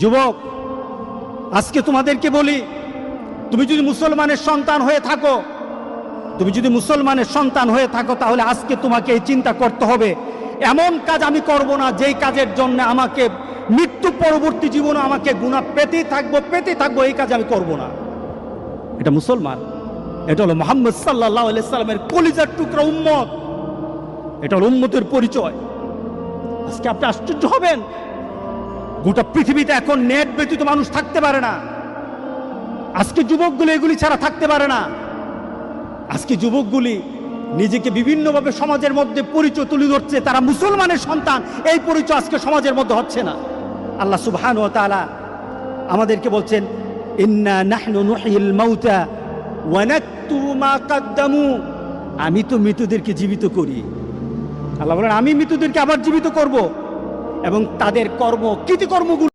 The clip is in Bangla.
যুবক, আজকে তোমাদেরকে বলি, তুমি যদি মুসলমানের সন্তান হয়ে থাকো, তাহলে আজকে তোমাকে এই চিন্তা করতে হবে, এমন কাজ আমি করব না যেই কাজের জন্য আমাকে মৃত্যু পরবর্তী জীবনে আমাকে গুনাহ পেতেই থাকবো, এই কাজ আমি করব না। এটা মুসলমান, এটা হলো মুহাম্মদ সাল্লাল্লাহু আলাইহি সাল্লামের কলিজার টুকরা উম্মত, এটা হলো উম্মতের পরিচয়। আজকে আপনি আশ্চর্য হবেন, গোটা পৃথিবীতে এখন নেট ব্যতীত মানুষ থাকতে পারে না। আজকে যুবকগুলি এগুলি ছাড়া থাকতে পারে না। আজকে যুবকগুলি নিজেকে বিভিন্নভাবে সমাজের মধ্যে পরিচয় তুলে ধরছে, তারা মুসলমানের সন্তান, এই পরিচয় আজকে সমাজের মধ্যে হচ্ছে না। আল্লাহ সুবহানাহু ওয়া তাআলা আমাদেরকে বলছেন, ইন্না নাহনু নুহয়িল মাউতা ওয়া নাকতুবু মা কদ্দামু, আমি তো মৃতদেরকে জীবিত করি। আল্লাহ বলেন, আমি মৃতদেরকে আবার জীবিত করব এবং তাদের কৃতিকর্মগুলো